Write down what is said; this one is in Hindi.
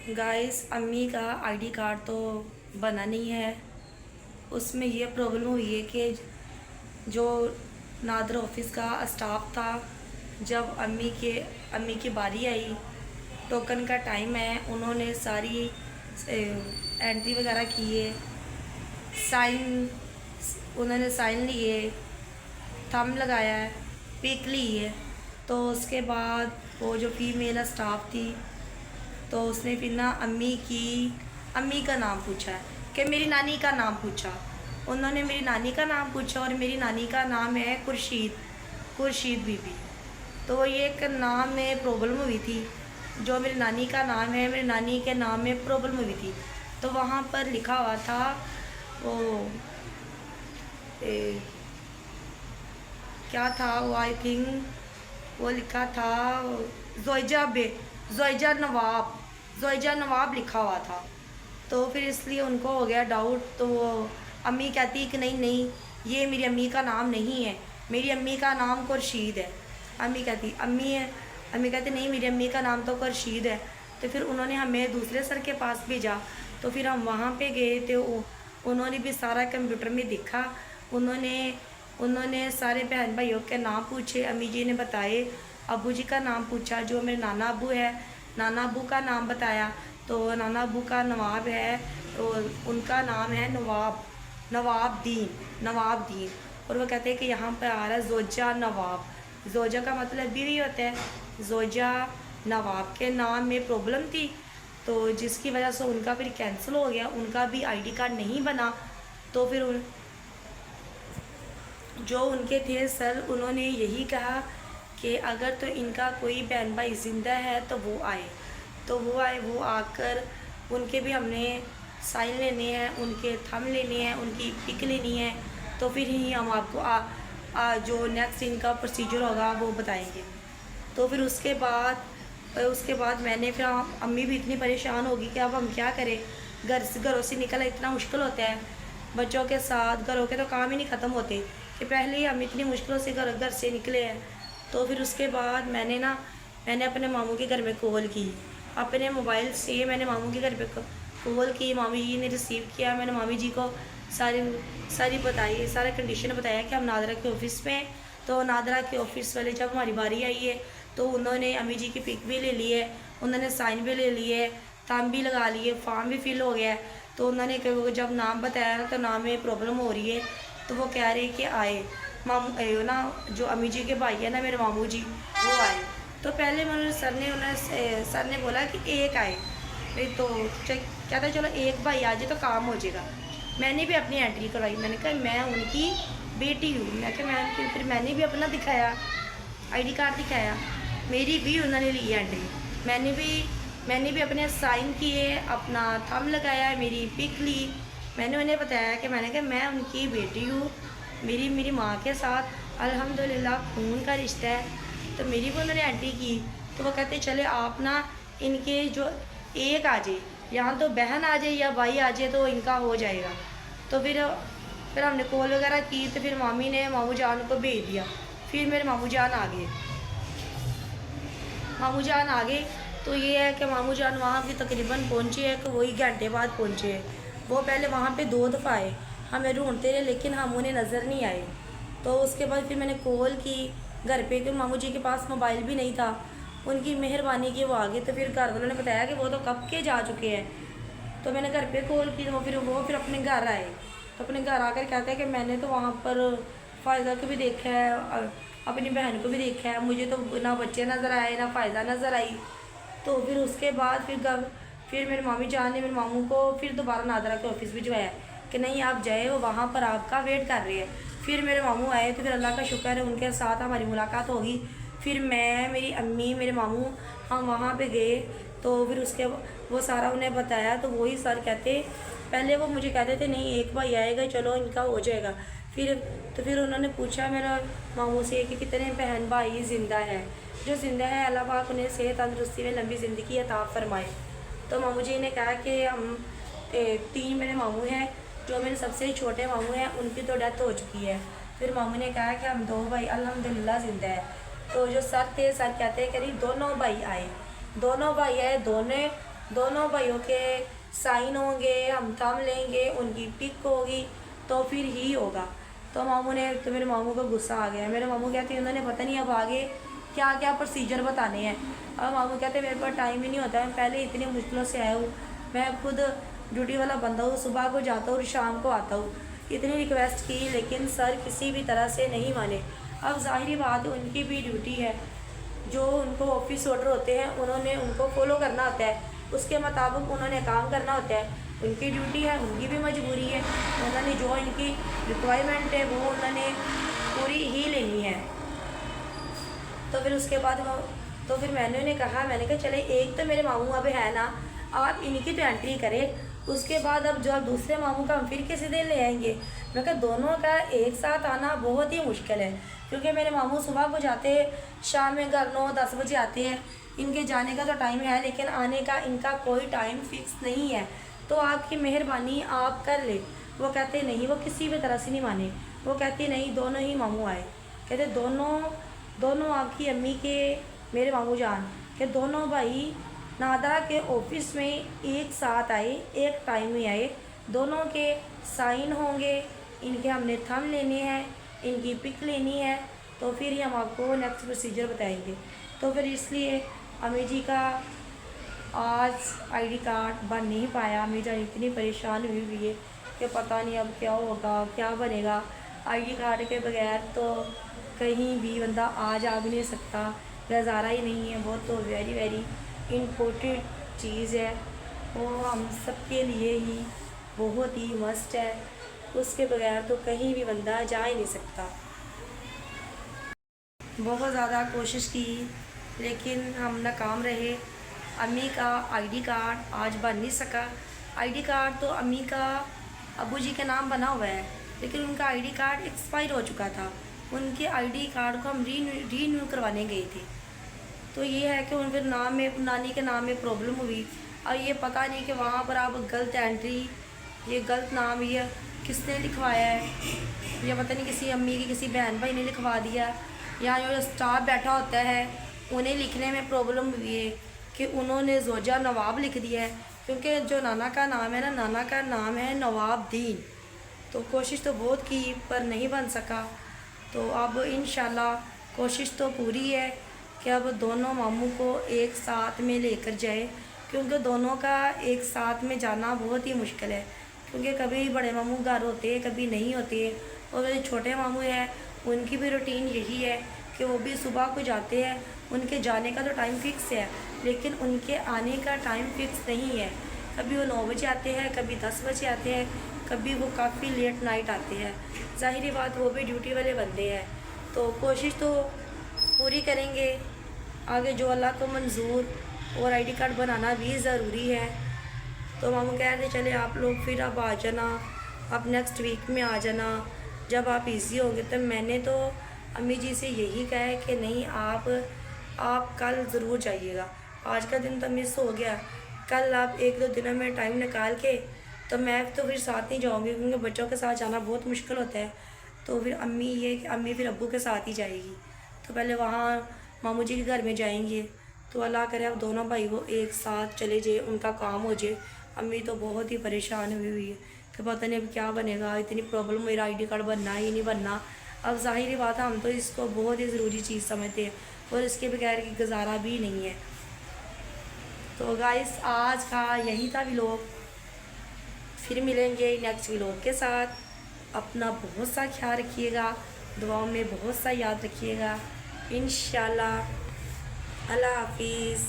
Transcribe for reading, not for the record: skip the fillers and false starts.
गाइस, अम्मी का आईडी कार्ड तो बना नहीं है। उसमें ये प्रॉब्लम हुई है कि जो नादर ऑफिस का स्टाफ था, जब अम्मी की बारी आई, टोकन का टाइम है, उन्होंने सारी एंट्री वगैरह की है, साइन उन्होंने साइन लिए, थंब लगाया है, पिक ली है। तो उसके बाद वो जो फीमेल स्टाफ थी, तो उसने फिर ना अम्मी का नाम पूछा है कि मेरी नानी का नाम पूछा। उन्होंने मेरी नानी का नाम पूछा और मेरी नानी का नाम है खुर्शीद बीबी। तो ये एक नाम में प्रॉब्लम हुई थी। जो मेरी नानी का नाम है, मेरी नानी के नाम में प्रॉब्लम हुई थी। तो वहाँ पर लिखा हुआ था वो क्या था वो, आई थिंक वो लिखा था जोइजा नवाब लिखा हुआ था। तो फिर इसलिए उनको हो गया डाउट। तो वो अम्मी कहती कि नहीं नहीं, ये मेरी अम्मी का नाम नहीं है, मेरी अम्मी का नाम खुर्शीद है। अम्मी कहती नहीं, मेरी अम्मी का नाम तो खुर्शीद है। तो फिर उन्होंने हमें दूसरे सर के पास भेजा। तो फिर हम वहाँ पे गए थे। उन्होंने भी सारा कंप्यूटर में देखा। उन्होंने सारे बहन भाइयों के नाम पूछे, अम्मी जी ने बताए। अबू जी का नाम पूछा, जो मेरे नाना अबू है, नाना अबू का नाम बताया। तो नाना अबू का नवाब है, तो उनका नाम है नवाब दीन। और वो कहते हैं कि यहाँ पर आ रहा है जोजा नवाब। जोजा का मतलब बीवी होता है। जोजा नवाब के नाम में प्रॉब्लम थी, तो जिसकी वजह से उनका फिर कैंसिल हो गया, उनका भी आईडी कार्ड नहीं बना। तो फिर जो उनके थे सर, उन्होंने यही कहा कि अगर तो इनका कोई बहन भाई ज़िंदा है तो वो आए। वो आकर उनके भी हमने साइन लेने हैं, उनके थंब लेने हैं, उनकी पिक लेनी है। तो फिर ही हम आपको जो नेक्स्ट इनका प्रोसीजर होगा वो बताएंगे। तो फिर उसके बाद मैंने फिर अम्मी भी इतनी परेशान होगी कि अब हम क्या करें। घरों से निकलना इतना मुश्किल होता है, बच्चों के साथ घरों के तो काम ही नहीं ख़त्म होते कि पहले ही हम इतनी मुश्किलों से घर से निकले हैं। तो फिर उसके बाद मैंने अपने मामू के घर में कॉल की। अपने मोबाइल से मैंने मामू के घर पे कॉल की। मामी जी ने रिसीव किया। मैंने मामी जी को सारी बताई, सारा कंडीशन बताया कि हम नादरा के ऑफ़िस में। तो नादरा के ऑफ़िस वाले जब हमारी बारी आई है, तो उन्होंने अम्मी जी की पिक भी ले ली है, उन्होंने साइन भी ले लिए, थंब भी लगा लिए, फॉर्म भी फिल हो गया है। तो उन्होंने जब नाम बताया ना, तो नाम में प्रॉब्लम हो रही है। तो वो कह रहे कि आए मामू ना, जो अम्मी जी के भाई है ना, मेरे मामू जी, वो आए। तो पहले सर ने बोला कि एक आए। तो क्या था, चलो एक भाई आ जाए तो काम हो जाएगा। मैंने भी अपनी एंट्री करवाई। मैंने कहा मैं उनकी बेटी हूँ। फिर मैंने भी अपना दिखाया, आईडी कार्ड दिखाया, मेरी भी उन्होंने ली एंट्री। मैंने भी अपने साइन किए, अपना थंब लगाया, मेरी पिक ली। मैंने उन्हें बताया कि मैं उनकी बेटी हूँ, मेरी माँ के साथ अल्हम्दुलिल्लाह खून का रिश्ता है। तो मेरी भी उन्होंने एंट्री की। तो वो कहते चले आप ना, इनके जो एक आ जाए, यहाँ तो बहन आ जाए या भाई आ जाए तो इनका हो जाएगा। तो फिर हमने कॉल वगैरह की। तो फिर मामी ने मामू जान को भेज दिया। फिर मेरे मामू जान आ गए। तो ये है कि मामू जान वहाँ भी तकरीबन पहुँचे हैं कि वही घंटे बाद पहुँचे हैं। वो पहले वहाँ पे 2 दफ़ा आए, हमें ढूंढते रहे, लेकिन हम उन्हें नज़र नहीं आए। तो उसके बाद फिर मैंने कॉल की घर पे, कि मामू जी के पास मोबाइल भी नहीं था। उनकी मेहरबानी की वो आ गए। तो फिर घर वालों ने बताया कि वो तो कब के जा चुके हैं। तो मैंने घर पे कॉल की। तो वो फिर अपने घर आए। तो अपने घर आकर कहते हैं कि मैंने तो वहाँ पर फ़ायदा को भी देखा है, अपनी बहन को भी देखा है, मुझे तो ना बच्चे नज़र आए ना फ़ायदा नज़र आई। तो फिर उसके बाद फिर मेरे मामी जान ने मेरे मामू को फिर दोबारा नादरा के ऑफ़िस भिजवाया कि नहीं आप जाए, वो वहाँ पर आपका वेट कर रहे हैं। फिर मेरे मामू आए। तो फिर अल्लाह का शुक्र है, उनके साथ हमारी मुलाकात होगी। फिर मैं, मेरी अम्मी, मेरे मामू, हम वहाँ पे गए। तो फिर वो सारा उन्हें बताया। तो वही सर कहते, पहले वो मुझे कहते थे नहीं एक भाई आएगा, चलो इनका हो जाएगा। फिर उन्होंने पूछा मेरे मामू से कि कितने बहन भाई ज़िंदा है। जो ज़िंदा है अल्लाह पाक उन्हें सेहत तंदरुस्ती में लंबी ज़िंदगी अता फरमाए। तो मामू जी ने कहा कि हम 3 मेरे मामू हैं। जो मेरे सबसे छोटे मामू हैं उनकी तो डेथ हो चुकी है। फिर मामू ने कहा कि हम 2 भाई अल्हम्दुलिल्लाह ज़िंदा है। तो जो सर थे, सर कहते हैं कि दोनों भाई आए, दोनों दोनों भाइयों के साइन होंगे, हम थंब लेंगे, उनकी पिक होगी तो फिर ही होगा। तो मामू ने, तो मेरे मामू को गुस्सा आ गया। मेरे मामू कहते हैं उन्होंने पता नहीं अब आगे क्या क्या प्रोसीजर बताने हैं। अब मामू कहते मेरे पास टाइम ही नहीं होता है, मैं पहले इतनी मुश्किलों से आया हूँ, मैं खुद ड्यूटी वाला बंदा हूँ, सुबह को जाता हूँ और शाम को आता हूँ। इतनी रिक्वेस्ट की लेकिन सर किसी भी तरह से नहीं माने। अब ज़ाहिरी बात है उनकी भी ड्यूटी है, जो उनको ऑफिस ऑर्डर होते हैं उन्होंने उनको फॉलो करना होता है, उसके मुताबिक उन्होंने काम करना होता है। उनकी ड्यूटी है, उनकी भी मजबूरी है, उन्होंने जो इनकी रिक्वायरमेंट है वो उन्होंने पूरी ही लेनी है। तो फिर उसके बाद तो फिर मैंने कहा चले एक तो मेरे मामू अब है ना, आप इनकी तो एंट्री करें, उसके बाद अब जो दूसरे मामू का हम फिर किसी दिन ले आएंगे। मैं कहा दोनों का एक साथ आना बहुत ही मुश्किल है, क्योंकि मेरे मामू सुबह को जाते हैं, शाम में घर 9-10 बजे आते हैं। इनके जाने का तो टाइम है लेकिन आने का इनका कोई टाइम फिक्स नहीं है। तो आपकी मेहरबानी आप कर ले। वो कहते नहीं, वो किसी भी तरह से नहीं माने। वो कहती नहीं, दोनों ही मामू आए। कहते दोनों आपकी अम्मी के, मेरे मामू जान के दोनों भाई नादरा के ऑफिस में एक साथ आए, एक टाइम में आए, दोनों के साइन होंगे, इनके हमने थंब लेने हैं, इनकी पिक लेनी है, तो फिर ही हम आपको नेक्स्ट प्रोसीजर बताएंगे। तो फिर इसलिए अम्मी जी का आज आईडी कार्ड बन नहीं पाया। अम्मी जान इतनी परेशान हुई है कि पता नहीं अब क्या होगा, क्या बनेगा। आईडी कार्ड के बगैर तो कहीं भी बंदा आ जा भी नहीं सकता, गुजारा ही नहीं है। बहुत तो वेरी वेरी इम्पोर्टेंट चीज़ है, वो हम सबके लिए ही बहुत ही मस्ट है, उसके बगैर तो कहीं भी बंदा जा ही नहीं सकता। बहुत ज़्यादा कोशिश की लेकिन हम नाकाम रहे। अम्मी का आईडी कार्ड आज बन नहीं सका। आईडी कार्ड तो अम्मी का अबू जी के नाम बना हुआ है, लेकिन उनका आईडी कार्ड एक्सपायर हो चुका था। उनके आईडी कार्ड को हम रीन्यू करवाने गए थे, तो ये है कि उनके नाम में, नानी के नाम में प्रॉब्लम हुई। और ये पता नहीं कि वहाँ पर आप गलत एंट्री, ये गलत नाम ये किसने लिखवाया है, या पता नहीं किसी अम्मी की किसी बहन भाई ने लिखवा दिया, या जो स्टाफ बैठा होता है उन्हें लिखने में प्रॉब्लम हुई है कि उन्होंने जोजा नवाब लिख दिया है। क्योंकि जो नाना का नाम है ना, नाना का नाम है नवाबदीन। तो कोशिश तो बहुत की पर नहीं बन सका। तो अब इंशाल्लाह कोशिश तो पूरी है कि अब दोनों मामू को एक साथ में लेकर जाए, क्योंकि दोनों का एक साथ में जाना बहुत ही मुश्किल है। क्योंकि कभी बड़े मामू घर होते हैं, कभी नहीं होते। और जो छोटे मामू हैं उनकी भी रूटीन यही है कि वो भी सुबह को जाते हैं। उनके जाने का तो टाइम फिक्स है लेकिन उनके आने का टाइम फिक्स नहीं है। कभी वो 9 बजे आते हैं, कभी 10 बजे आते हैं, कभी वो काफ़ी लेट नाइट आते हैं। ज़ाहिरी बात वो भी ड्यूटी वाले बंदे हैं। तो कोशिश तो पूरी करेंगे, आगे जो अल्लाह को मंजूर। और आईडी कार्ड बनाना भी ज़रूरी है। तो मामू कह रहे चले आप लोग फिर अब आ जाना, आप नेक्स्ट वीक में आ जाना जब आप इजी होंगे। तो मैंने तो अम्मी जी से यही कहा है कि नहीं, आप कल ज़रूर जाइएगा। आज का दिन तो मिस हो गया, कल आप 1-2 दिनों में टाइम निकाल के, तो मैं तो फिर साथ नहीं जाऊंगी क्योंकि बच्चों के साथ जाना बहुत मुश्किल होता है। तो फिर अम्मी फिर अब्बू के साथ ही जाएगी। तो पहले वहाँ मामू जी के घर में जाएंगे। तो अल्लाह करे अब दोनों भाई वो एक साथ चले जाए, उनका काम हो जाए। अम्मी तो बहुत ही परेशान हुई है कि पता नहीं अब क्या बनेगा, इतनी प्रॉब्लम, मेरा आईडी कार्ड बनना ही नहीं बनना। अब ज़ाहिर बात है हम तो इसको बहुत ही ज़रूरी चीज़ समझते हैं और इसके बगैर की गुजारा भी नहीं है। तो गाइस आज का यही था व्लॉग, फिर मिलेंगे नेक्स्ट व्लॉग के साथ। अपना बहुत सा ख्याल रखिएगा, दुआओं में बहुत सा याद रखिएगा। इंशाल्लाह। अल्लाह हाफिज़।